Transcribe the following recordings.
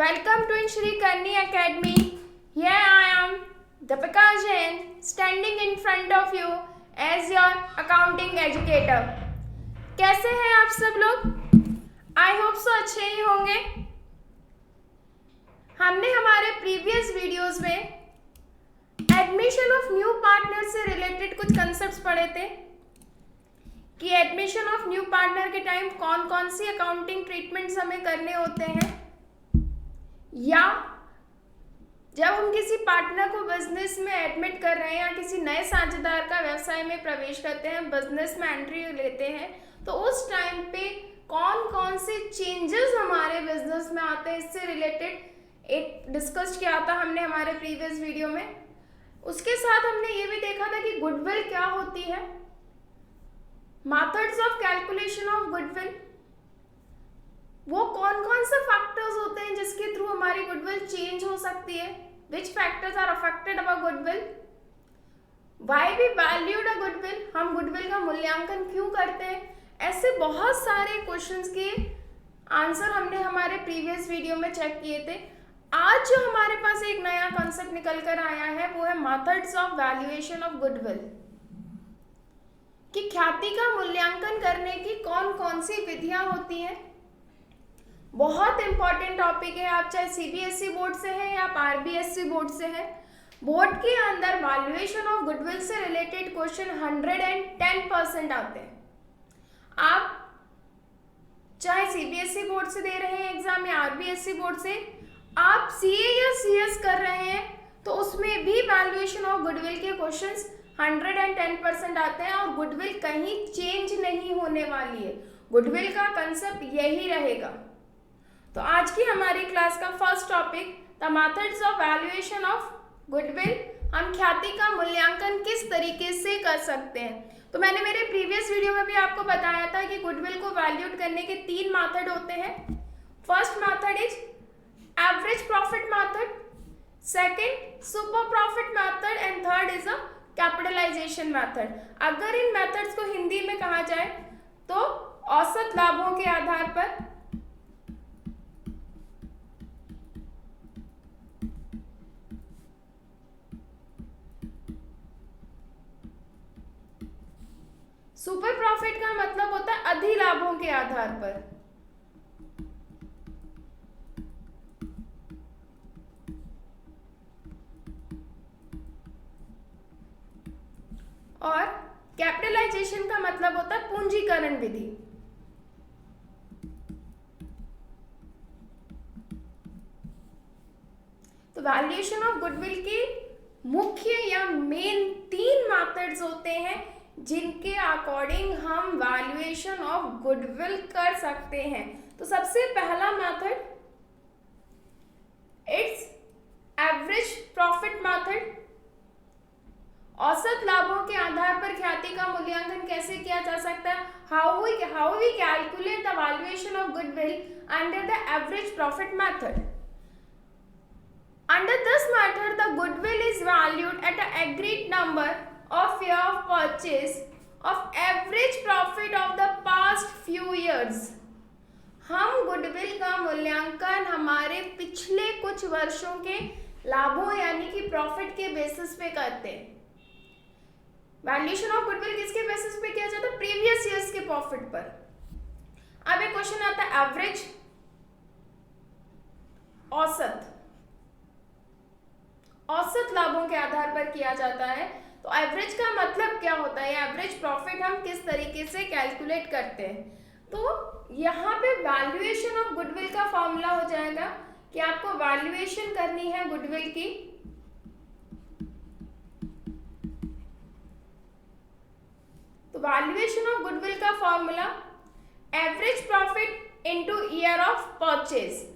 Welcome to Shri Karni Academy. Here I am, Deepika Jain, standing in front of you as your accounting educator. कैसे हैं आप सब लोग? I hope so अच्छे ही होंगे. हमने हमारे प्रीवियस वीडियोस में एडमिशन ऑफ न्यू पार्टनर से रिलेटेड कुछ कंसेप्ट्स पढ़े थे कि एडमिशन ऑफ न्यू पार्टनर के टाइम कौन कौन सी अकाउंटिंग ट्रीटमेंट्स हमें करने होते हैं, या जब हम किसी पार्टनर को बिजनेस में एडमिट कर रहे हैं या किसी नए साझेदार का व्यवसाय में प्रवेश करते हैं, बिजनेस में एंट्री लेते हैं, तो उस टाइम पे कौन कौन से चेंजेस हमारे बिजनेस में आते हैं, इससे रिलेटेड एक डिस्कस किया था हमने हमारे प्रीवियस वीडियो में. उसके साथ हमने ये भी देखा था कि गुडविल क्या होती है, methods of calculation of goodwill, वो कौन कौन से फैक्टर्स होते हैं जिसके थ्रू हमारी गुडविल चेंज हो सकती है, which factors are affected our goodwill, why we valued a goodwill, हम गुडविल का मूल्यांकन क्यों करते हैं. ऐसे बहुत सारे क्वेश्चंस के आंसर हमने हमारे प्रीवियस वीडियो में चेक किए थे. आज जो हमारे पास एक नया कॉन्सेप्ट निकल कर आया है वो है methods of valuation of goodwill, कि ख्याति का मूल्यांकन करने की कौन कौन सी विधियां होती हैं. बहुत इंपॉर्टेंट टॉपिक है. आप चाहे सीबीएसई बोर्ड से हैं या आप आरबीएसई बोर्ड से हैं, बोर्ड के अंदर वैल्यूएशन ऑफ गुडविल से रिलेटेड क्वेश्चन 110% आते हैं. आप चाहे सीबीएसई बोर्ड से दे रहे हैं एग्जाम या आरबीएसई बोर्ड से, आप सीए या सीएस कर रहे हैं तो उसमें भी वैल्यूएशन ऑफ गुडविल के क्वेश्चंस 110% आते हैं और गुडविल कहीं चेंज नहीं होने वाली है. गुडविल का कंसेप्ट यही रहेगा. तो आज की हमारी क्लास का first topic the methods of valuation of goodwill, हम ख्याति का मूल्यांकन किस तरीके से कर सकते हैं. तो मैंने मेरे प्रीवियस वीडियो में भी आपको बताया था कि गुडविल को वैल्यूड करने के 3 मेथड होते हैं. First method is average profit method, second super profit method and third is a capitalization method. अगर इन मेथड्स को हिंदी में कहा जाए तो औसत लाभों के आधार पर सुपर प्रॉफिट का मतलब होता है अधिलाभों के आधार पर, और कैपिटलाइजेशन का मतलब होता है पूंजीकरण विधि. तो वैल्यूएशन ऑफ गुडविल के मुख्य या मेन 3 मेथड्स होते हैं जिनके अकॉर्डिंग हम वैल्यूएशन ऑफ गुडविल कर सकते हैं. तो सबसे पहला method it's average profit method. औसत लाभों के आधार पर ख्याति का मूल्यांकन कैसे किया जा सकता है, how we calculate the valuation of goodwill under the average profit method. Under this method, the goodwill is valued at an agreed number of year of purchase of average profit of the past few years. हम goodwill का मूल्यांकन हमारे पिछले कुछ वर्षों के लाभों यानी कि प्रॉफिट के बेसिस पे करते हैं. वैल्यूएशन ऑफ गुडविल किसके बेसिस पे किया जाता है, प्रीवियस ईयर्स के प्रॉफिट पर. अब एक क्वेश्चन आता है एवरेज, औसत लाभों के आधार पर किया जाता है. तो एवरेज का मतलब क्या होता है, एवरेज प्रॉफिट हम किस तरीके से कैलकुलेट करते हैं. तो यहाँ पे वैल्यूएशन ऑफ गुडविल का फॉर्मूला हो जाएगा कि आपको वैल्यूएशन करनी है गुडविल की, तो वैल्यूएशन ऑफ गुडविल का formula average profit into year of purchase.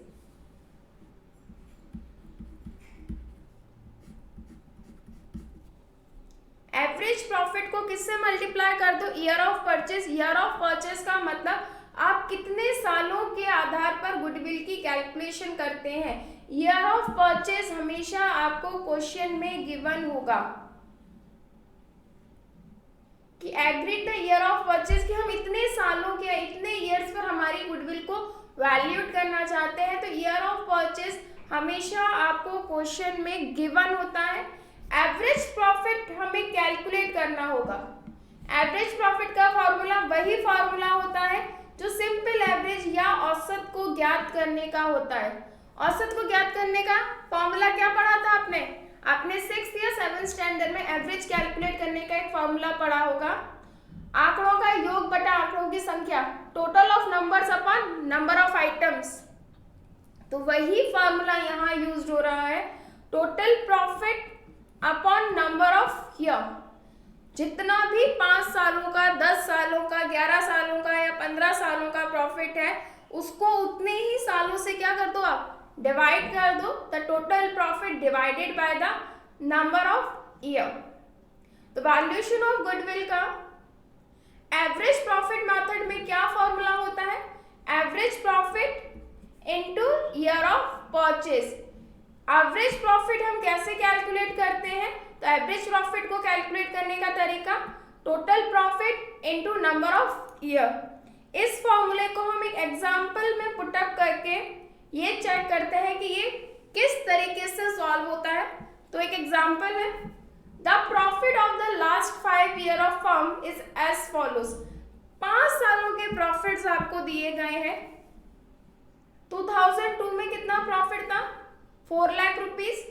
Average profit को किससे मल्टीप्लाई कर दो, year of purchase. Year of purchase का मतलब आप कितने सालों के आधार पर गुडविल की कैलकुलेशन करते हैं. ईयर ऑफ परचेज हमेशा आपको क्वेश्चन में गिवन होगा कि agreed the year of purchase, कि हम इतने सालों के इतने ईयर्स पर हमारी गुडविल को वैल्यूड करना चाहते हैं तो ईयर ऑफ परचेज हमेशा आपको क्वेश्चन में गिवन होता है। एवरेज प्रॉफिट हमें कैलकुलेट करना होगा। एवरेज प्रॉफिट का फॉर्मूला वही फॉर्मूला होता है जो सिंपल एवरेज या औसत को ज्ञात करने का होता है। औसत को ज्ञात करने का फॉर्मूला क्या पढ़ा था आपने? आपने 6th या 7th स्टैंडर्ड में एवरेज कैलकुलेट करने का एक फॉर्मूला पढ़ा होगा, आंकड़ों का योग बटा आंकड़ों की संख्या, total of numbers upon number of items. तो वही फॉर्मूला यहाँ यूज हो रहा है, total profit upon number of year. जितना भी 5 सालों का, 10 सालों का, 11 सालों का या 15 सालों का प्रॉफिट है, उसको उतने ही सालों से क्या कर दो आप, डिवाइड कर दो। The total profit divided by the number of year. तो वैल्यूएशन ऑफ गुडविल का एवरेज प्रॉफिट मेथड में क्या फॉर्मूला होता है? Average profit into year of purchase. Average profit हम कैसे कैलकुलेट करते हैं? तो एवरेज प्रॉफिट को कैलकुलेट करने का तरीका total profit into number of year. इस फॉर्मूले को हम एक एग्जांपल में पुटअप करके ये चेक करते हैं कि ये किस तरीके से सॉल्व होता है। तो एक एग्जांपल है, the profit of the last 5 year of firm is as follows. 5 सालों के प्रॉफिट्स आपको दिए गए हैं। 2002 में कितना प्रॉफिट था? 4 लाख रुपीज।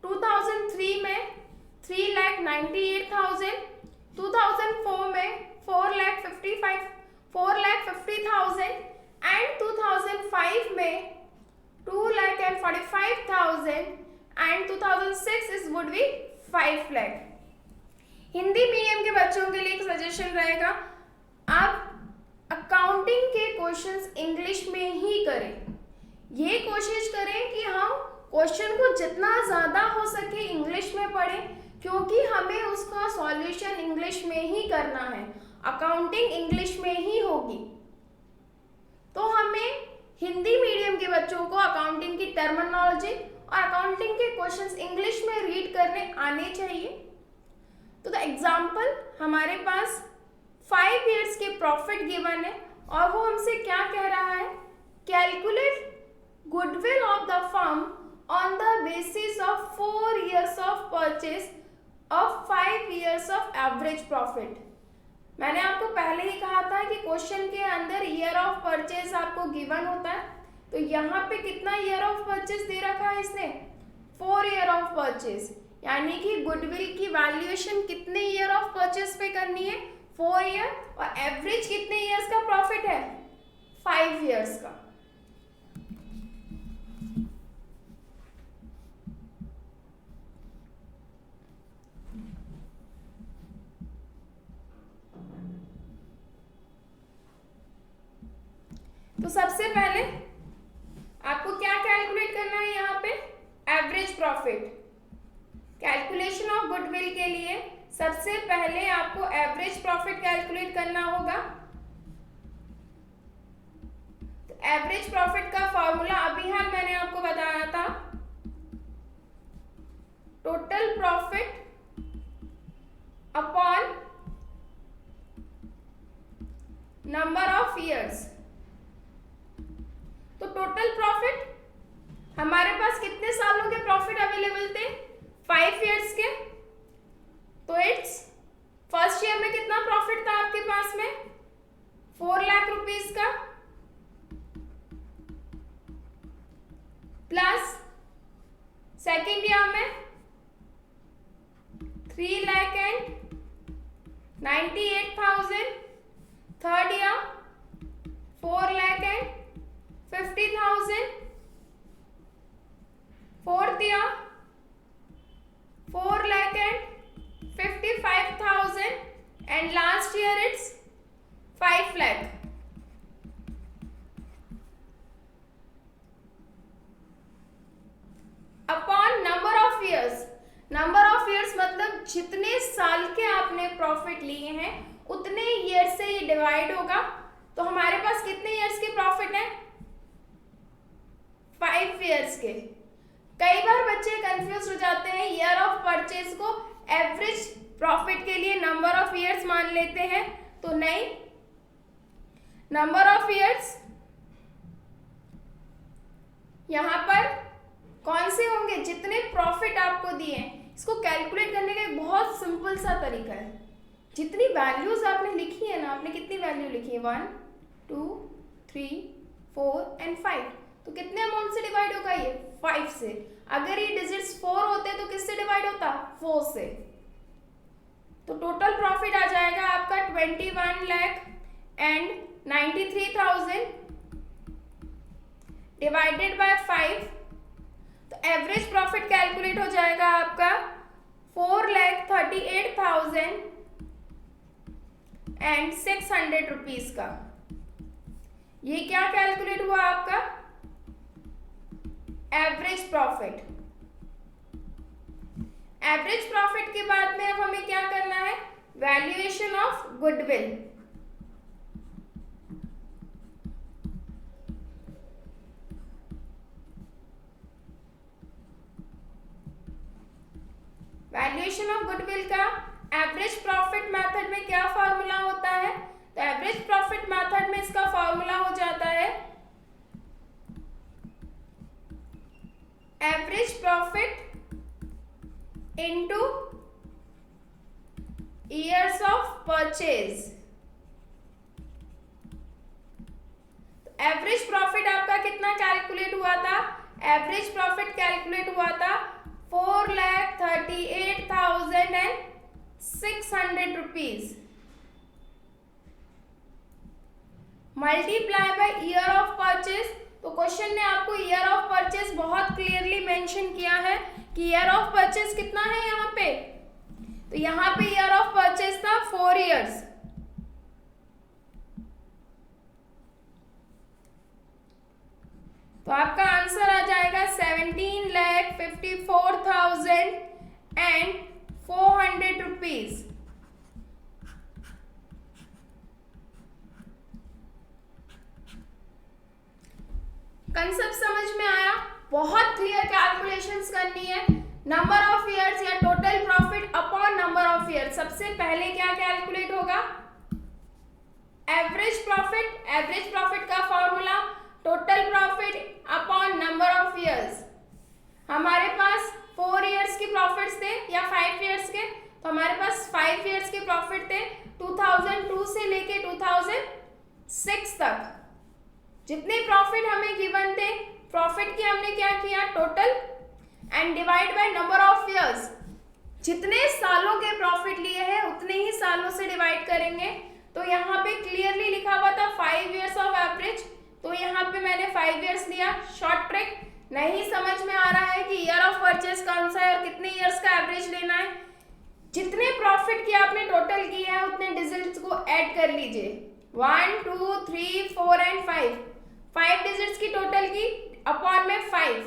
2003 में 3,98,000। 2004 में 4,50,000 एंड 2005 में 2,45,000 and 2006 is would be 5 lakh. Hindi medium के बच्चों के लिए एक सजेशन रहेगा, आप अकाउंटिंग के क्वेश्चंस इंग्लिश में ही करें। ये कोशिश करें कि हम क्वेश्चन को जितना ज़्यादा हो सके इंग्लिश में पढ़ें, क्योंकि हमें उसका सॉल्यूशन इंग्लिश में ही करना है। अकाउंटिंग इंग्लिश में ही होगी, तो हमें हिंदी मीडियम के बच्चों को अकाउंटिंग की टर्मिनोलॉजी और अकाउंटिंग के क्वेश्चंस इंग्लिश में रीड करने आने चाहिए। तो द एग्जाम्पल हमारे पास 5 इयर्स के प्रॉफिट गिवन है और वो हमसे क्या कह रहा है? Calculate goodwill of the firm on the basis of 4 years of purchase of 5 years of average profit. मैंने आपको पहले ही कहा था कि क्वेश्चन के अंदर ईयर ऑफ परचेज आपको गिवन होता है। तो यहाँ पे कितना ईयर ऑफ परचेज दे रखा है इसने? 4 ईयर ऑफ परचेज, यानी कि गुडविल की वैल्यूएशन कितने ईयर ऑफ परचेज पे करनी है? 4 ईयर। और एवरेज कितने ईयर्स का प्रॉफिट है? 5 इयर्स का। तो सबसे पहले आपको क्या कैलकुलेट करना है यहाँ पे? Average profit. Calculation of goodwill के लिए सबसे पहले आपको एवरेज प्रॉफिट कैलकुलेट करना होगा। तो एवरेज प्रॉफिट का फॉर्मूला अभी हाल मैंने आपको बताया था, total profit upon number of years. तो टोटल प्रॉफिट हमारे पास कितने सालों के प्रॉफिट अवेलेबल थे? 5 इयर्स के। तो इट्स फर्स्ट ईयर में कितना प्रॉफिट था आपके पास में? 4 लाख रुपीस का, प्लस सेकेंड ईयर में 3,98,000, third year 4,50,000, fourth year 4,55,000 and last year it's 5 lakh. Upon number of years. Number of years मतलब जितने साल के आपने प्रॉफिट लिए हैं उतने ईयर से ये डिवाइड होगा। तो हमारे पास कितने ईयर्स के प्रॉफिट है? 5 ईयर्स के। कई बार बच्चे कंफ्यूज हो जाते हैं, ईयर ऑफ परचेज को एवरेज प्रॉफिट के लिए नंबर ऑफ ईयर्स मान लेते हैं, तो नहीं, नंबर ऑफ ईयर्स यहाँ पर कौन से होंगे, जितने प्रॉफिट आपको दिए हैं। इसको कैलकुलेट करने का एक बहुत सिंपल सा तरीका है। जितनी वैल्यूज आपने लिखी है ना, आपने कितनी वैल्यू लिखी है 1 2 3 4 एंड 5, तो कितने अमाउंट से डिवाइड होगा ये 5 से। अगर ये डिजिट्स 4 होते तो किससे डिवाइड होता 4 से। तो टोटल प्रॉफिट आ जाएगा आपका 21,93,000 डिवाइडेड बाय 5। तो एवरेज प्रॉफिट कैलकुलेट हो जाएगा आपका 4,38,600 रुपीज का। ये क्या कैलकुलेट हुआ आपका एवरेज प्रॉफिट। एवरेज प्रॉफिट के बाद में अब हमें क्या करना है, valuation of goodwill. Valuation of goodwill का एवरेज प्रॉफिट मेथड में क्या फॉर्मूला होता है, तो एवरेज प्रॉफिट मेथड में इसका फॉर्मूला हो जाता है average profit into years of purchase. Average profit आपका कितना कैलकुलेट हुआ था, एवरेज प्रॉफिट कैलकुलेट हुआ था 4,38,600 rupees multiply by year of purchase. तो क्वेश्चन ने आपको ईयर ऑफ परचेज बहुत क्लियरली मेंशन किया है कि ईयर ऑफ परचेज कितना है यहाँ पे, तो यहाँ पे ईयर ऑफ परचेज था 4 इयर्स। तो आपका आंसर आ जाएगा 17,54,400 रुपीज। कंसेप्ट समझ में आया, बहुत क्लियर कैलकुलेशंस करनी है। नंबर ऑफ ईयर्स या total profit upon number of years. सबसे पहले क्या कैलकुलेट होगा, एवरेज प्रॉफिट। एवरेज प्रॉफिट का formula total profit upon number of years. हमारे पास 4 इयर्स के प्रॉफिट्स थे या 5 इयर्स के, तो हमारे पास 5 इयर्स के प्रॉफिट थे 2002 से लेके 2006 तक। जितने प्रॉफिट हमें गिवन थे, प्रॉफिट की हमने क्या किया total and divide by number of years. जितने सालों के प्रॉफिट लिए हैं उतने ही सालों से डिवाइड करेंगे। तो यहाँ पे क्लियरली लिखा हुआ था 5 इयर्स ऑफ एवरेज, तो यहाँ पे मैंने 5 इयर्स लिया। शॉर्ट ट्रिक, नहीं समझ में आ रहा है कि ईयर ऑफ परचेज कौन सा है और कितने इयर्स का एवरेज लेना है, जितने प्रॉफिट की आपने टोटल की है उतने डिजिट्स को ऐड कर लीजिए। 1 2 3 4 एंड 5 डिजिट्स की टोटल की अपॉन में 5।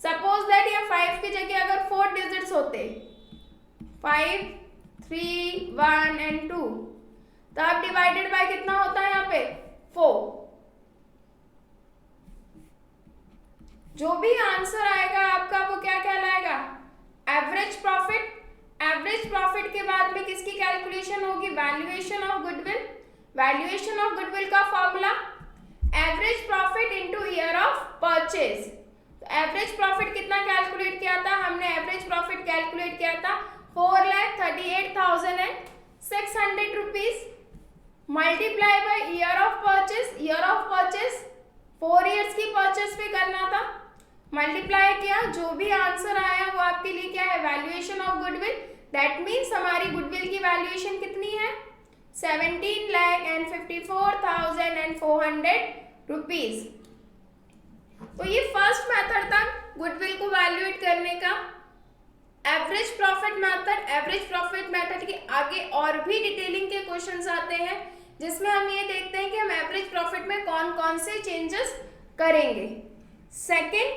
सपोज दैट ये 5 की जगह अगर 4 डिजिट्स होते 5 3 1 एंड 2, तब डिवाइडेड बाय कितना होता है यहाँ पे 4। जो भी आंसर आएगा आपका वो क्या कहलाएगा एवरेज प्रॉफिट। एवरेज प्रॉफिट के बाद में किसकी कैलकुलेशन होगी, valuation of goodwill. Valuation of goodwill का formula average profit into year of purchase. तो एवरेज प्रॉफिट कितना कैलकुलेट किया था हमने, एवरेज प्रॉफिट कैलकुलेट किया था 4,38,600 rupees multiply by year of purchase. Year of purchase 4 years की परचेज पे करना था, मल्टीप्लाई किया, जो भी आंसर आया वो आपके लिए क्या है valuation of goodwill. That means हमारी गुडविल की वैल्यूएशन कितनी है 17,54,400 रुपीज। तो ये फर्स्ट मेथड था गुडविल को वैल्यूएट करने का। Average profit method, average profit method के आगे और भी डिटेलिंग के क्वेश्चंस आते हैं जिसमें हम ये देखते हैं कि हम एवरेज प्रॉफिट में कौन कौन से चेंजेस करेंगे। सेकंड,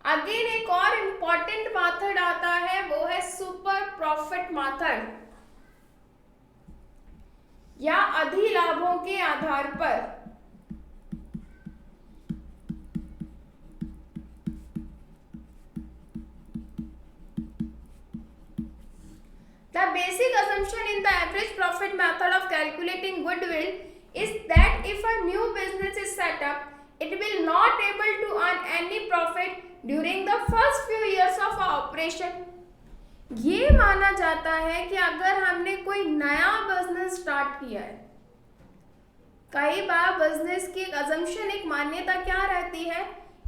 अगेन एक और इंपॉर्टेंट मेथड आता है, वो है सुपर प्रॉफिट मेथड या अधिलाभों के आधार पर। The basic assumption in the average profit method of calculating goodwill is that if a new business is set up, it will not able to earn any profit during the first few years of operation. ये माना जाता है कि अगर हमने कोई नया business start किया है, कई बार बिजनेस की एक अजम्पशन, एक मान्यता क्या रहती है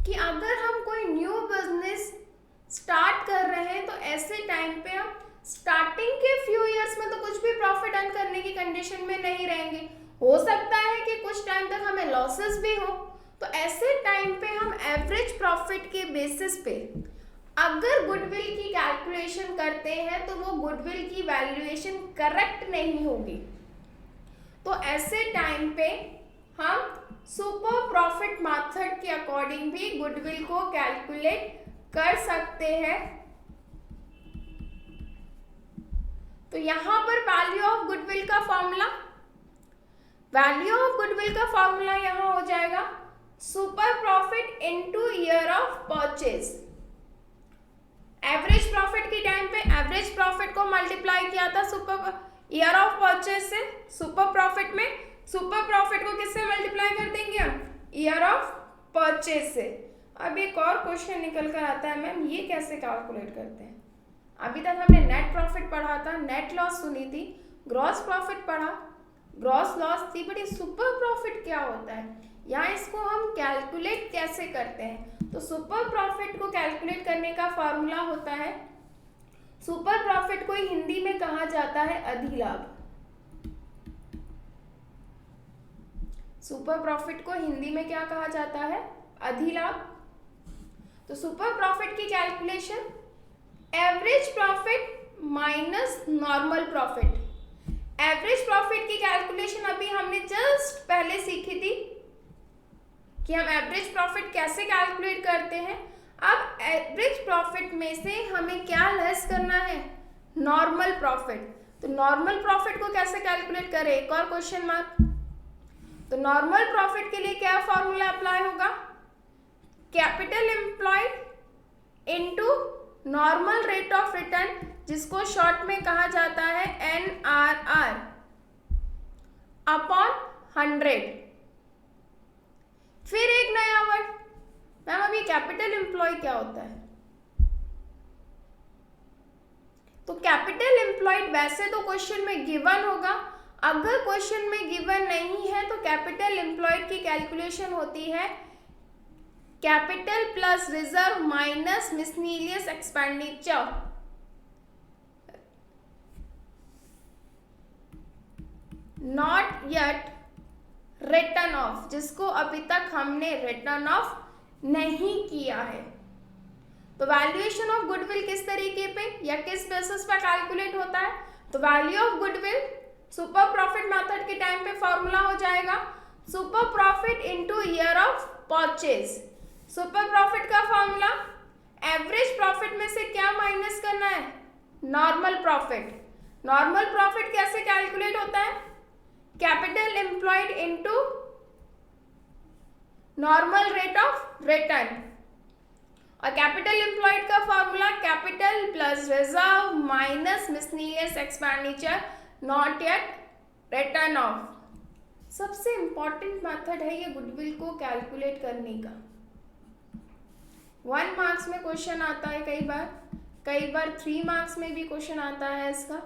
कि अगर हम कोई न्यू बिजनेस स्टार्ट कर रहे हैं तो ऐसे टाइम पे हम स्टार्टिंग के फ्यू इयर्स में तो कुछ भी प्रॉफिट अर्न करने की कंडीशन में नहीं रहेंगे। हो सकता है कि कुछ टाइम तक हमें लॉसेस भी हो, तो ऐसे टाइम पे हम एवरेज प्रॉफिट के बेसिस पे अगर गुडविल की कैलकुलेशन करते हैं तो वो गुडविल की वैल्यूएशन करेक्ट नहीं होगी। तो ऐसे टाइम पे हम सुपर प्रॉफिट मेथड के अकॉर्डिंग भी गुडविल को कैलकुलेट कर सकते हैं। तो यहां पर वैल्यू ऑफ गुडविल का फॉर्मूला, यहां हो जाएगा super profit into year of purchase. Average profit के टाइम पे एवरेज प्रॉफिट को मल्टीप्लाई किया था सुपर ईयर ऑफ परचेज से। सुपर प्रॉफिट में सुपर प्रॉफिट को किससे मल्टीप्लाई कर देंगे हम? ईयर ऑफ परचेज से। अब एक और क्वेश्चन निकल कर आता है, मैम ये कैसे कैलकुलेट करते हैं? अभी तक हमने नेट प्रॉफिट पढ़ा था, नेट लॉस सुनी थी, ग्रॉस प्रॉफिट पढ़ा, ग्रॉस लॉस थी, बट ये सुपर प्रॉफिट क्या होता है या इसको हम कैलकुलेट कैसे करते हैं? तो सुपर प्रॉफिट को कैलकुलेट करने का फॉर्मूला होता है, सुपर प्रॉफिट को हिंदी में कहा जाता है अधिलाभ। सुपर प्रॉफिट को हिंदी में क्या कहा जाता है? अधिलाभ। तो सुपर प्रॉफिट की calculation average profit minus normal profit. Average profit की कैलकुलेशन अभी हमने जस्ट पहले सीखी थी कि हम एवरेज प्रॉफिट कैसे कैलकुलेट करते हैं। अब एवरेज प्रॉफिट में से हमें क्या लेस करना है? Normal profit. तो नॉर्मल प्रॉफिट को कैसे कैलकुलेट करें? एक और क्वेश्चन मार्क। तो नॉर्मल प्रॉफिट के लिए क्या फॉर्मूला अप्लाई होगा? Capital employed into normal rate of return, जिसको शॉर्ट में कहा जाता है NRR अपॉन 100। फिर एक नया वर्ड, मैम अभी कैपिटल एम्प्लॉय क्या होता है? तो कैपिटल एम्प्लॉयड वैसे तो क्वेश्चन में गिवन होगा, अगर क्वेश्चन में गिवन नहीं है तो कैपिटल एम्प्लॉयड की कैलकुलेशन होती है capital plus reserve minus miscellaneous expenditure. Not yet written off, जिसको अभी तक हमने रिटर्न ऑफ नहीं किया है। तो वैल्यूएशन ऑफ गुडविल किस तरीके पे या किस बेसिस पर कैलकुलेट होता है? तो value of goodwill super profit method के टाइम पे फॉर्मूला हो जाएगा super profit into year of purchase. Super profit का फॉर्मूला एवरेज प्रॉफिट में से क्या माइनस करना है? Normal profit. नॉर्मल प्रॉफिट कैसे कैलकुलेट होता है? Capital employed into normal rate of return. और कैपिटल एम्प्लॉयड का formula capital plus reserve minus miscellaneous expenditure not yet written off. सबसे इंपॉर्टेंट मेथड है ये गुडविल को कैलकुलेट करने का। 1 मार्क्स में क्वेश्चन आता है, कई बार 3 मार्क्स में भी क्वेश्चन आता है इसका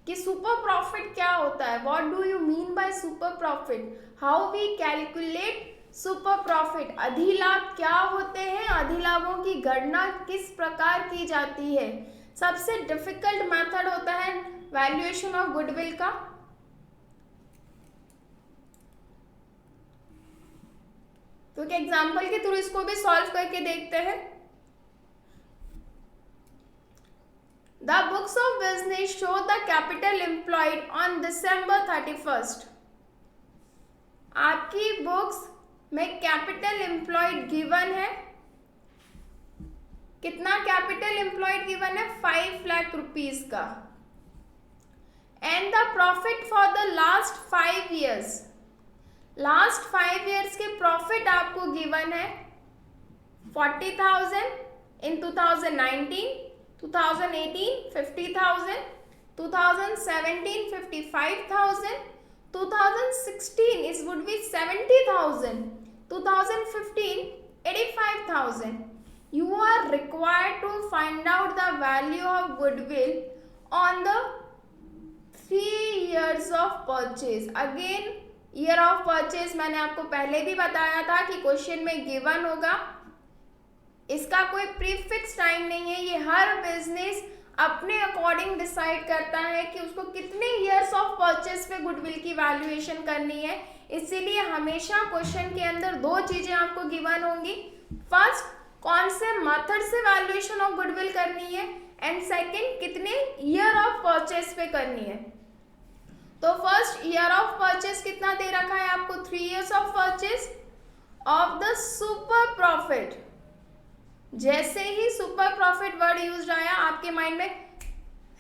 कि सुपर प्रॉफिट क्या होता है? What do you mean by super profit? How we calculate super profit? अधिलाभ क्या होते हैं? अधिलाभों की गणना किस प्रकार की जाती है? सबसे डिफिकल्ट मेथड होता है वैल्यूएशन ऑफ गुडविल का। तो एक एग्जाम्पल के थ्रू इसको भी सॉल्व करके देखते हैं। The books of business show the capital employed on December 31st. आपकी बुक्स में कैपिटल एम्प्लॉयड गिवन है, कितना कैपिटल एम्प्लॉयड गिवन है? 5 लाख रुपीज का। And the profit for the last 5 years, last 5 years के प्रॉफिट आपको गिवन है 40,000 इन 2019, 2018 50,000, 2017 55,000, 2016 is would be 70,000. 2015 85,000. You are required to find out the value of goodwill on the 3 years of purchase. Again year of purchase मैंने आपको पहले भी बताया था कि क्वेश्चन में गिवन होगा, इसका कोई प्रीफिक्स टाइम नहीं है, ये हर बिजनेस अपने अकॉर्डिंग डिसाइड करता है कि उसको कितने ईयर्स ऑफ परचेज पे गुडविल की वैल्यूएशन करनी है। इसीलिए हमेशा क्वेश्चन के अंदर दो चीजें आपको गिवन होंगी, फर्स्ट कौन से मेथड से वैल्यूएशन ऑफ गुडविल करनी है एंड सेकंड कितने ईयर ऑफ परचेज पे करनी है। तो फर्स्ट ईयर ऑफ परचेज कितना दे रखा है आपको, 3 years of purchase of the super profit. जैसे ही सुपर प्रॉफिट वर्ड यूज आया आपके माइंड में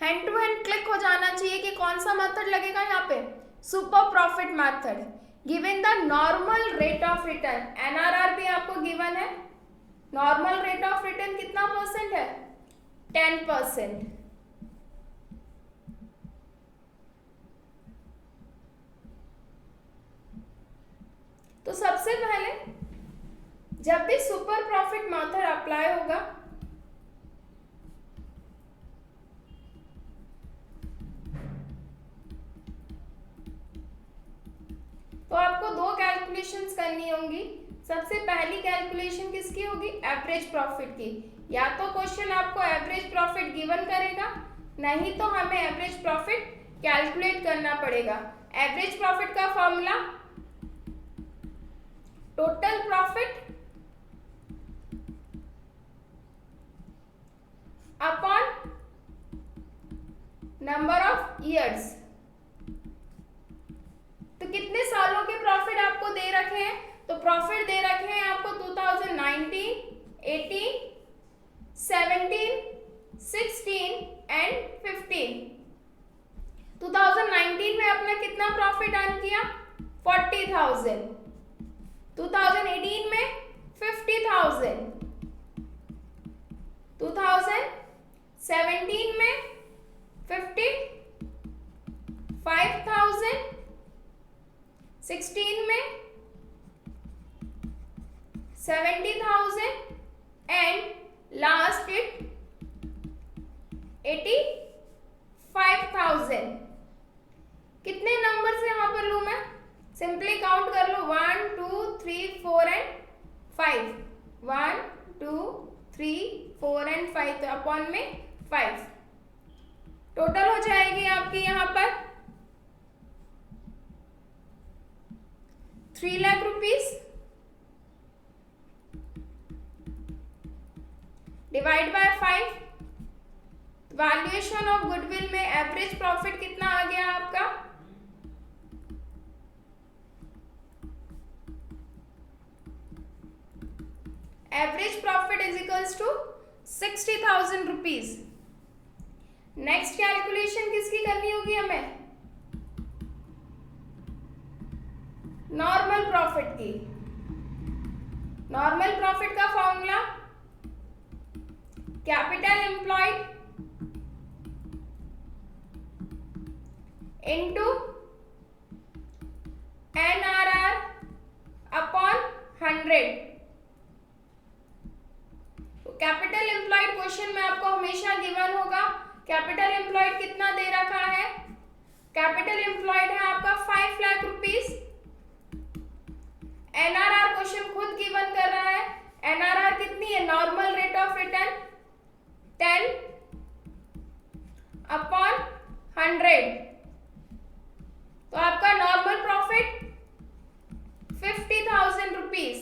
हैंड टू हैंड क्लिक हो जाना चाहिए कि कौन सा मेथड लगेगा यहाँ पे, super profit method. Given the normal rate of return, NRR भी आपको गिवन है, नॉर्मल रेट ऑफ रिटर्न कितना परसेंट है, 10%। तो सबसे पहले जब भी सुपर प्रॉफिट मेथड अप्लाई होगा तो आपको दो कैलकुलेशंस करनी होंगी। सबसे पहली कैलकुलेशन किसकी होगी, एवरेज प्रॉफिट की। या तो क्वेश्चन आपको एवरेज प्रॉफिट गिवन करेगा, नहीं तो हमें एवरेज प्रॉफिट कैलकुलेट करना पड़ेगा। एवरेज प्रॉफिट का formula total profit upon number of years. तो कितने सालों के प्रॉफिट आपको दे रखे हैं, तो प्रॉफिट दे रखे हैं आपको 2019, 18, 17, 16 एंड 15। 2019 में आपने कितना प्रॉफिट अर्न किया, 40,000। 2018 में 50,000। 2017 में 55,000। 16 में 70,000 एंड लास्ट इट 85,000। कितने नंबर से यहां पर लू मैं, सिंपली काउंट कर लो, 1 2 3 4 एंड 5। 1 2 3 4 एंड 5, तो अपॉन में 5 टोटल हो जाएगी आपकी यहाँ पर 3 lakh rupees divide by 5। Valuation of goodwill में एवरेज प्रॉफिट कितना आ गया आपका, average profit is equals to 60,000 rupees. Next calculation किसकी करनी होगी हमें, नॉर्मल प्रॉफिट की। नॉर्मल प्रॉफिट का formula capital employed into NRR upon 100। Capital employed question में आपको हमेशा गिवन होगा, कैपिटल एम्प्लॉयड कितना दे रखा है, कैपिटल एम्प्लॉयड है आपका 5 लाख रुपीस। एनआरआर क्वेश्चन खुद गिवन कर रहा है, एनआरआर कितनी है, normal rate of return 10 upon 100। तो आपका नॉर्मल प्रॉफिट 50,000 रुपीज।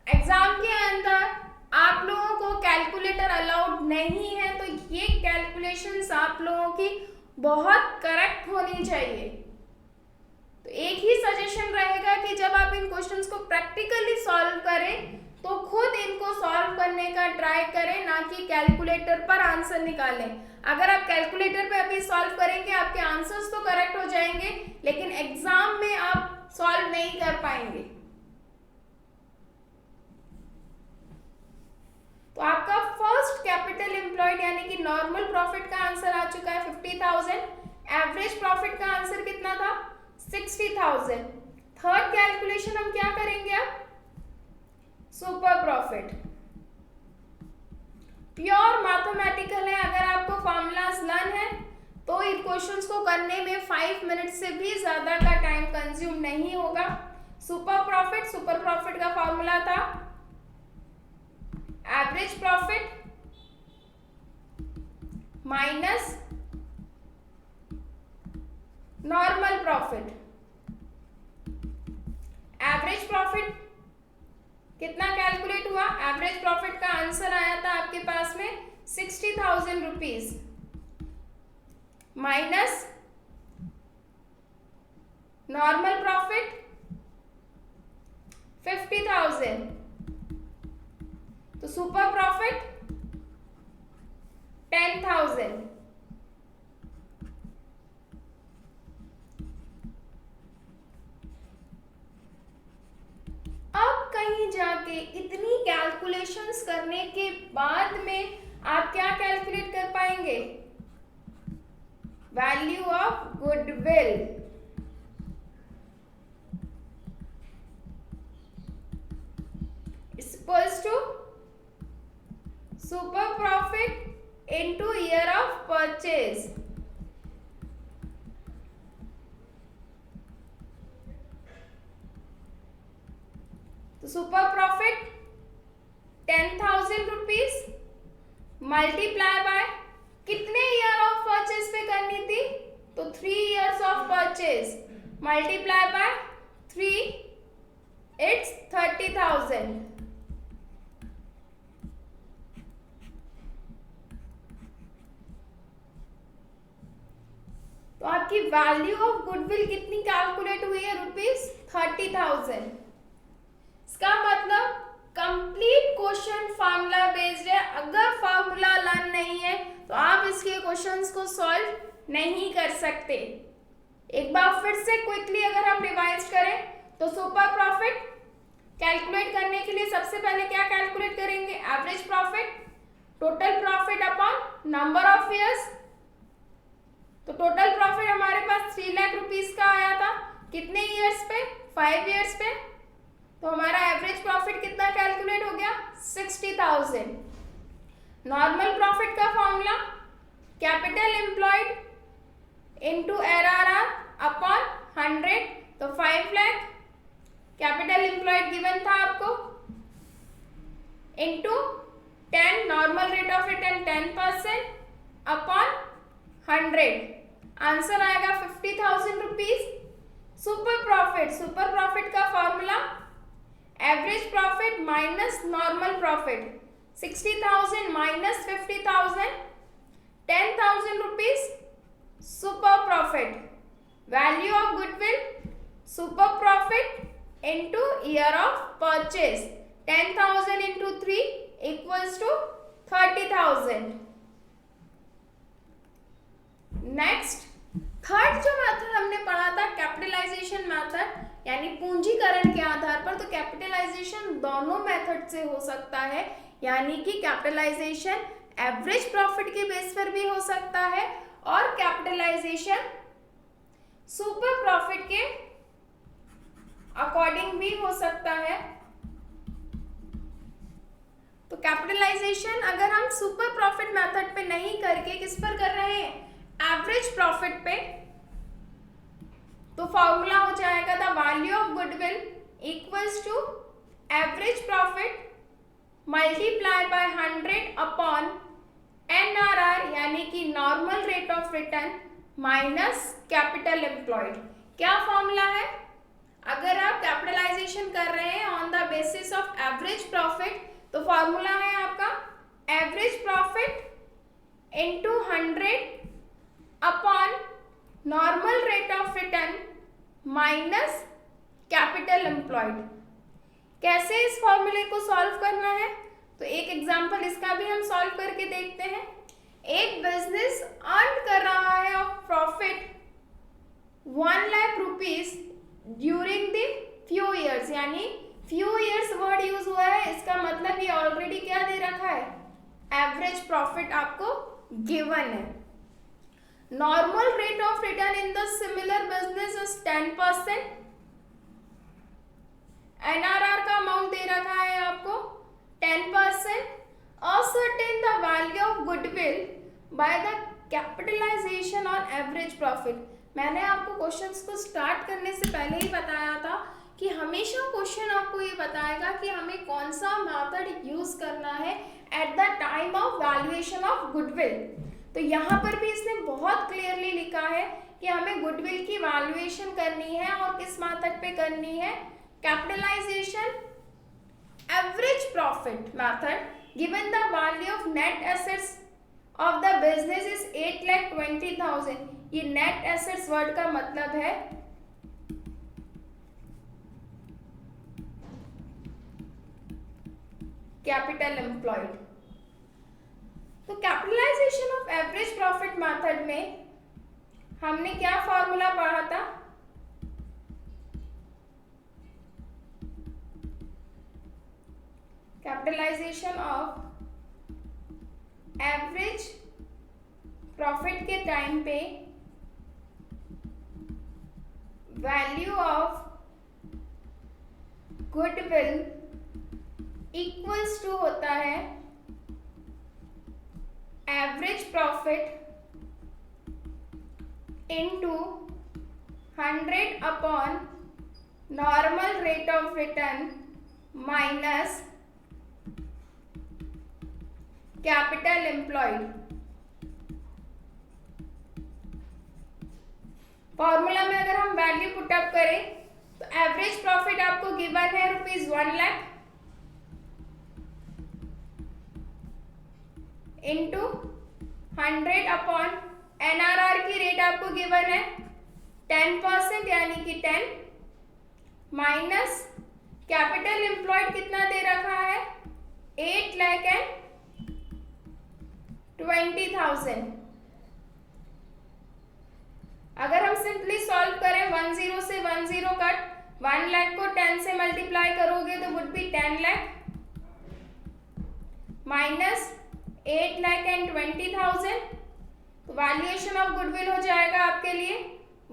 एग्जाम के अंदर आप लोगों को कैलकुलेटर अलाउड नहीं है, तो ये कैलकुलेशंस आप लोगों की बहुत करेक्ट होनी चाहिए। तो एक ही सजेशन रहेगा कि जब आप इन क्वेश्चंस को प्रैक्टिकली सॉल्व करें तो खुद इनको सॉल्व करने का ट्राई करें, ना कि कैलकुलेटर पर आंसर निकालें। अगर आप कैलकुलेटर पे अभी सॉल्व करेंगे आपके आंसर्स तो करेक्ट हो जाएंगे, लेकिन एग्जाम में आप सॉल्व नहीं कर पाएंगे। तो आपका फर्स्ट कैपिटल एम्प्लॉयड यानी कि नॉर्मल प्रॉफिट का आंसर आ चुका है 50,000। एवरेज प्रॉफिट का आंसर कितना था, 60,000। थर्ड कैलकुलेशन हम क्या करेंगे अब, सुपर प्रॉफिट। प्योर मैथमेटिकल है, अगर आपको फॉर्मूलाज लर्न है तो इन क्वेश्चंस को करने में 5 मिनट से भी ज्यादा का टाइम कंज्यूम नहीं होगा। सुपर प्रॉफिट का फॉर्मूला था average profit minus normal profit. Average profit कितना कैलकुलेट हुआ, एवरेज प्रॉफिट का आंसर आया था आपके पास में 60,000 रुपीज माइनस नॉर्मल प्रॉफिट 50,000, तो सुपर प्रॉफिट 10,000। अब कहीं जाके इतनी कैलकुलेशंस करने के बाद में आप क्या कैलकुलेट कर पाएंगे, value of goodwill. Equals to super profit into year of purchase. तो super profit 10,000 rupees multiply by कितने ईयर ऑफ परचेज पे करनी थी, तो 3 years of purchase multiply by 3, it's 30,000। तो आपकी वैल्यू ऑफ गुडविल कितनी कैलकुलेट हुई है, ₹30,000। इसका मतलब कंप्लीट क्वेश्चन फार्मूला बेस्ड है। अगर फार्मूला लर्न नहीं है तो आप इसके क्वेश्चंस को सॉल्व नहीं कर सकते। एक बार फिर से क्विकली अगर हम रिवाइज करें तो सुपर प्रॉफिट कैलकुलेट करने के लिए सबसे पहले क्या कैलकुलेट करेंगे, average profit, total profit upon number of years. तो टोटल प्रॉफिट हमारे पास 3 लाख रुपीस का आया था, कितने ईयर्स पे, 5 ईयर्स पे। तो हमारा एवरेज प्रॉफिट कितना कैलकुलेट हो गया, 60,000। नॉर्मल प्रॉफिट का formula capital employed into RRR upon 100, तो 5 लाख कैपिटल एम्प्लॉयड गिवन था आपको, into 10 normal rate of return 10% upon 100, answer आएगा 50,000 रुपीज। सुपर प्रॉफिट का formula average profit minus normal profit, 60,000 minus 50,000, 10,000 rupees super profit. Value of goodwill super profit into year of purchase, 10,000 into 3 equals to 30,000। Next third जो method हमने पढ़ा था capitalization method, यानी पूंजीकरण के आधार पर। तो कैपिटलाइजेशन दोनों मेथड से हो सकता है, यानी कि कैपिटलाइजेशन एवरेज प्रॉफिट के बेस पर भी हो सकता है और कैपिटलाइजेशन सुपर प्रॉफिट के अकॉर्डिंग भी हो सकता है। तो कैपिटलाइजेशन अगर हम सुपर प्रॉफिट मेथड पे नहीं करके किस पर कर रहे हैं, एवरेज प्रॉफिट पे, तो फॉर्मूला हो जाएगा the value of goodwill equals to average profit multiply by 100 upon NRR, यानी कि normal rate of return minus capital employed. क्या फॉर्मूला है, अगर आप कैपिटलाइजेशन कर रहे हैं on the basis of average profit, तो फॉर्मूला है आपका average profit into 100 upon normal rate of return minus capital employed. कैसे इस फॉर्मूले को सॉल्व करना है, तो एक एग्जांपल इसका भी हम सॉल्व करके देखते हैं। एक बिजनेस अर्न कर रहा है of profit 1 lakh rupees during the few years, यानी फ्यू इयर्स वर्ड यूज हुआ है, इसका मतलब ये ऑलरेडी क्या दे रखा है, एवरेज प्रॉफिट आपको गिवन है। Normal rate of return in the similar business is 10%, NRR का अमाउंट दे रखा है आपको 10%, ascertain the value of goodwill by the capitalization on average profit। मैंने आपको क्वेश्चंस को स्टार्ट करने से पहले ही बताया था कि हमेशा क्वेश्चन आपको ये बताएगा कि हमें कौन सा मेथड यूज करना है at the time of valuation of goodwill. तो यहाँ पर भी इसने बहुत क्लियरली लिखा है कि हमें गुडविल की वैल्यूएशन करनी है और किस मेथड पे करनी है, capitalization average profit method. Given the value of net assets of the business is 8,20,000। ये नेट एसेट्स वर्ड का मतलब है कैपिटल एम्प्लॉयड। तो capitalization of average profit method में हमने क्या फॉर्मूला पढ़ा था, कैपिटलाइजेशन ऑफ एवरेज प्रॉफिट के टाइम पे value of goodwill equals to होता है average profit into 100 upon normal rate of return minus capital employed. Formula में अगर हम वैल्यू पुटअप करें तो एवरेज प्रॉफिट आपको गिवन है ₹1 लाख इंटू 100 अपॉन एनआरआर की रेट आपको गिवन है 10% यानी कि 10 माइनस कैपिटल एम्प्लॉयड कितना दे रखा है 8,20,000। अगर हम सिंपली सॉल्व करें 10 से 10 कट 1 लाख को 10 से मल्टीप्लाई करोगे तो वुड बी 10 लाख माइनस 8,20,000। तो वैल्यूएशन ऑफ गुडविल हो जाएगा आपके लिए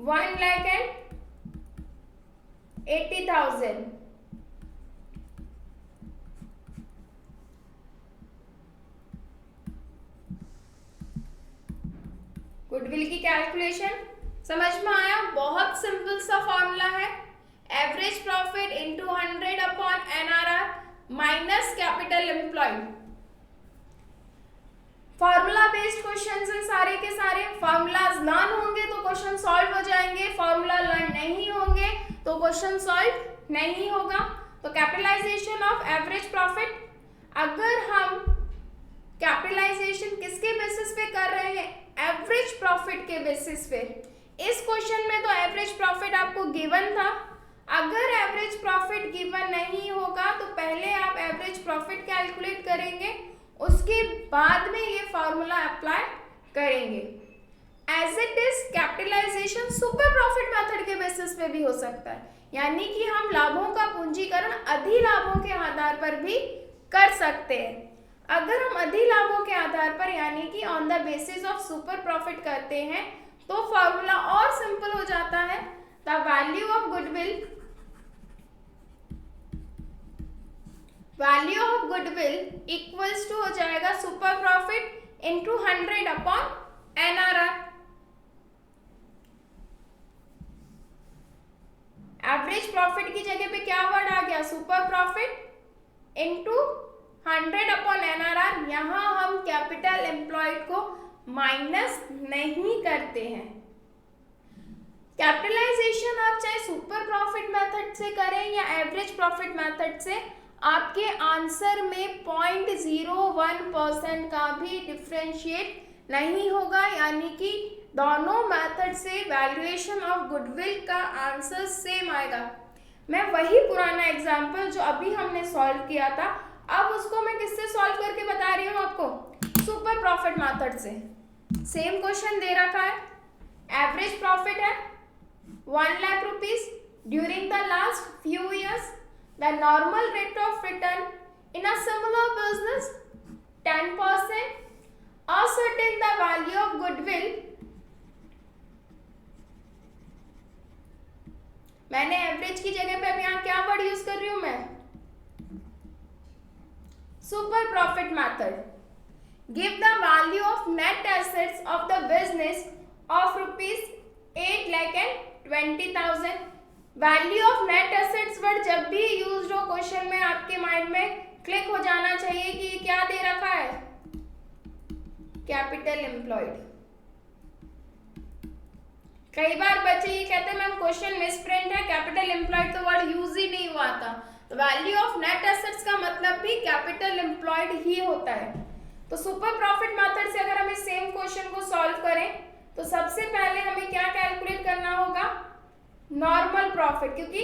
1,80,000। गुडविल की कैलकुलेशन समझ में आया? बहुत सिंपल सा फॉर्मूला है, average profit into 100 upon NRR minus capital employed. Formula based questions हैं सारे के सारे। फॉर्मूलाज लर्न होंगे तो क्वेश्चन सॉल्व हो जाएंगे, फॉर्मूला लर्न नहीं होंगे तो क्वेश्चन सॉल्व नहीं होगा। तो कैपिटलाइजेशन ऑफ एवरेज प्रॉफिट, अगर हम कैपिटलाइजेशन किसके बेसिस पे कर रहे हैं, एवरेज प्रॉफिट के बेसिस पे। इस क्वेश्चन में तो एवरेज प्रॉफिट आपको गिवन था, अगर एवरेज प्रॉफिट गिवन नहीं होगा तो पहले आप एवरेज प्रॉफिट कैलकुलेट करेंगे, उसके बाद में ये फॉर्मूला अप्लाई करेंगे। As it is capitalization super profit method के बेसिस पे भी हो सकता है, यानी कि हम लाभों का पूंजीकरण अधिलाभों के आधार पर भी कर सकते हैं। अगर हम अधिलाभों के आधार पर यानी कि on the basis of super profit करते हैं तो फॉर्मूला और सिंपल हो जाता है। The value of goodwill equals to हो जाएगा super profit into 100 upon NRR. Average profit की जगह पे क्या वर्ड आ गया, super profit into 100 upon NRR. यहां हम कैपिटल एम्प्लॉयड को माइनस नहीं करते हैं। कैपिटलाइजेशन आप चाहे सुपर प्रॉफिट मेथड से करें या एवरेज प्रॉफिट मेथड से, आपके आंसर में 0.01% का भी डिफरेंशिएट नहीं होगा, यानी कि दोनों मेथड से वैल्यूएशन ऑफ गुडविल का आंसर सेम आएगा। मैं वही पुराना एग्जाम्पल जो अभी हमने सॉल्व किया था, अब उसको मैं किससे सॉल्व करके बता रही हूँ आपको, सुपर प्रॉफिट मेथड से। सेम क्वेश्चन दे रखा है, एवरेज प्रॉफिट है 1 lakh rupees during the last few years, the normal rate of return in a similar business 10%, ascertain the value of goodwill मैंने एवरेज की जगह पे अब यहाँ क्या वर्ड यूज कर रही हूँ मैं? Super profit method. Give the value of net assets of the business of ₹8,20,000. Value of net assets word जब भी यूज हो क्वेश्चन में आपके माइंड में क्लिक हो जाना चाहिए कि ये क्या दे रखा है? Capital employed. कई बार बच्चे ये कहते हैं मैम क्वेश्चन मिसप्रिंट है, कैपिटल एम्प्लॉयड तो वर्ड यूज ही नहीं हुआ था. तो वैल्यू ऑफ नेट एसेट्स का मतलब भी कैपिटल एम्प्लॉयड ही होता है. तो सुपर प्रॉफिट मेथड से अगर हम इस सेम क्वेश्चन को सॉल्व करें तो सबसे पहले हमें क्या कैलकुलेट करना होगा? नॉर्मल प्रॉफिट, क्योंकि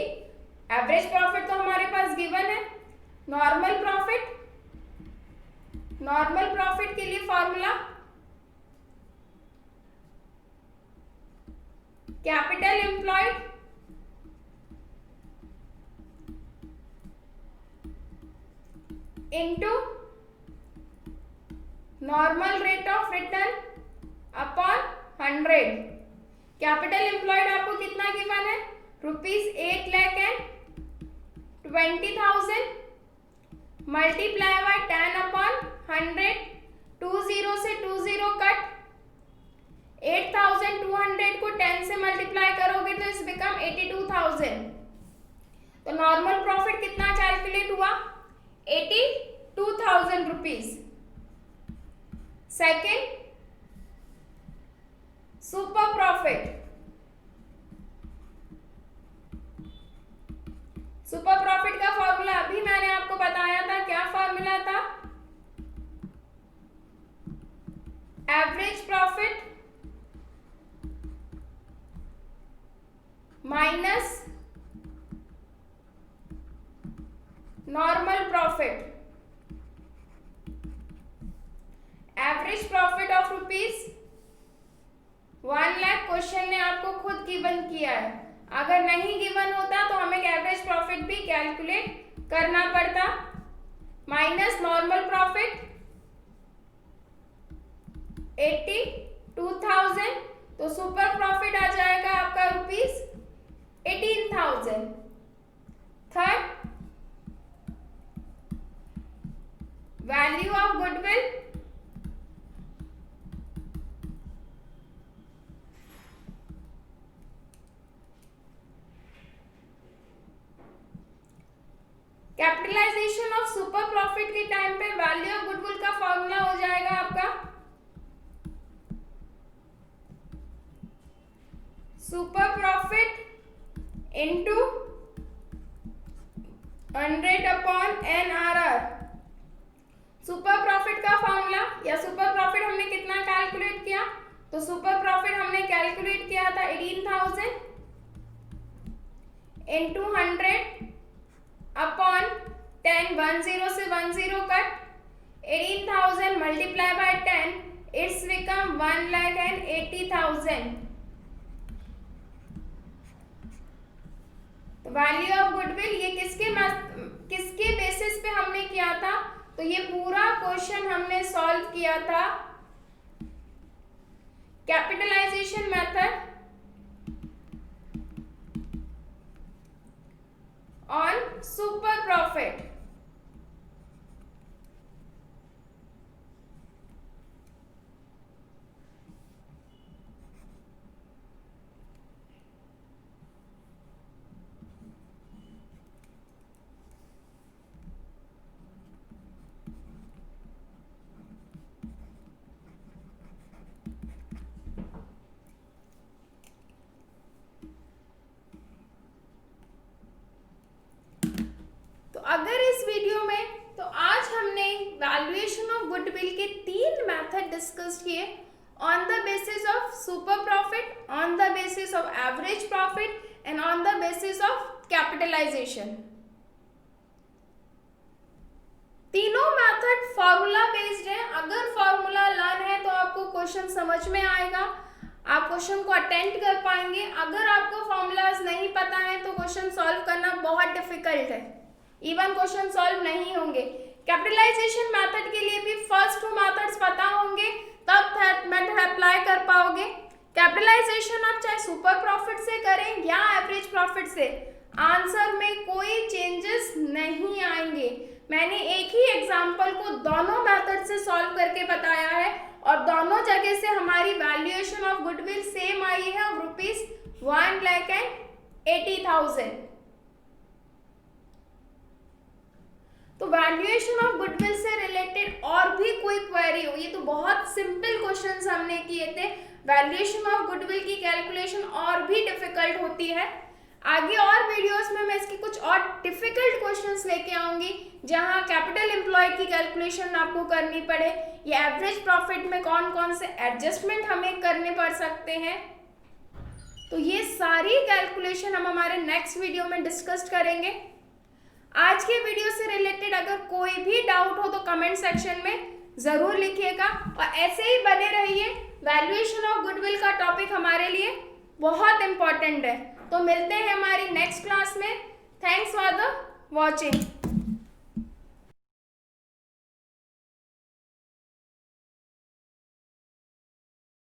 एवरेज प्रॉफिट तो हमारे पास गिवन है. नॉर्मल प्रॉफिट के लिए formula capital employed into normal rate of return upon 100. Capital employed आपको कितना गिवन है? ₹8,20,000 मल्टीप्लाई बाय 10 अपॉन 100. 20 से 20 कट. 8,200 को 10 से मल्टीप्लाई करोगे तो इस बिकम 82,000. तो नॉर्मल प्रॉफिट कितना कैलकुलेट हुआ? 82,000 rupees. Second super profit. Super profit का फॉर्मूला अभी मैंने आपको बताया था. क्या फॉर्मूला था? Average profit minus normal profit. Average profit of ₹1,00,000 question ने आपको खुद गिवन किया है. अगर नहीं गिवन होता तो हमें एवरेज प्रॉफिट भी कैलकुलेट करना पड़ता. Minus normal profit 82,000. तो सुपर प्रॉफिट आ जाएगा आपका ₹18,000. Third value of goodwill capitalization of super profit के टाइम पे वैल्यू ऑफ गुडविल का फॉर्मूला हो जाएगा आपका super profit into 100 upon NRR. Super profit का फॉर्मूला या सुपर प्रॉफिट हमने कितना कैलकुलेट किया? तो सुपर प्रॉफिट हमने कैलकुलेट किया था 18,000 इनटू 100 अपॉन 10. 10 से 10 cut. 18,000 multiply by 10 it's become 1,80,000. तो वैल्यू ऑफ गुडविल ये किसके बेसिस पे हमने किया था? तो ये पूरा क्वेश्चन हमने सॉल्व किया था capitalization method on super profit. अगर इस वीडियो में तो आज हमने वैल्यूएशन ऑफ गुडविल के 3 मेथड डिस्कस किए on the basis of super profit, on the basis of average profit and on the basis of capitalization. तीनों मेथड फॉर्मूला बेस्ड है. अगर फॉर्मूला लर्न है तो आपको क्वेश्चन समझ में आएगा, आप क्वेश्चन को अटेंड कर पाएंगे. अगर आपको फॉर्मूलाज नहीं पता है तो क्वेश्चन सॉल्व करना बहुत डिफिकल्ट है, इवन क्वेश्चन सॉल्व नहीं होंगे. कैपिटलाइजेशन मेथड के लिए भी फर्स्ट 2 मेथड्स पता होंगे तब थर्ड मेथड अप्लाई कर पाओगे. कैपिटलाइजेशन आप चाहे सुपर प्रॉफिट से करें या एवरेज प्रॉफिट से, आंसर में कोई चेंजेस नहीं आएंगे। मैंने एक ही एग्जांपल को दोनों मेथड से सॉल्व करके बताया है और दोनों जगह से हमारी वैल्यूएशन ऑफ गुडविल सेम आई है ऑफ ₹1,80,000। तो वैल्यूएशन ऑफ गुडविल से रिलेटेड और भी कोई क्वेरी हो, ये तो बहुत सिंपल क्वेश्चंस हमने किए थे। वैल्यूएशन ऑफ गुडविल की कैलकुलेशन और भी डिफिकल्ट होती है। आगे और वीडियोस में मैं इसकी कुछ और डिफिकल्ट क्वेश्चंस लेके आऊंगी जहां कैपिटल एम्प्लॉय की कैलकुलेशन आपको करनी पड़े या एवरेज प्रॉफिट में कौन कौन से एडजस्टमेंट हमें करने पड़ सकते हैं। तो ये सारी कैलकुलेशन हम हमारे नेक्स्ट वीडियो में डिस्कस करेंगे। आज के वीडियो से रिलेटेड अगर कोई भी डाउट हो तो कमेंट सेक्शन में जरूर लिखिएगा और ऐसे ही बने रहिए। वैल्यूएशन ऑफ गुडविल का टॉपिक हमारे लिए बहुत इंपॉर्टेंट है। तो मिलते हैं हमारी नेक्स्ट क्लास में। Thanks for the watching.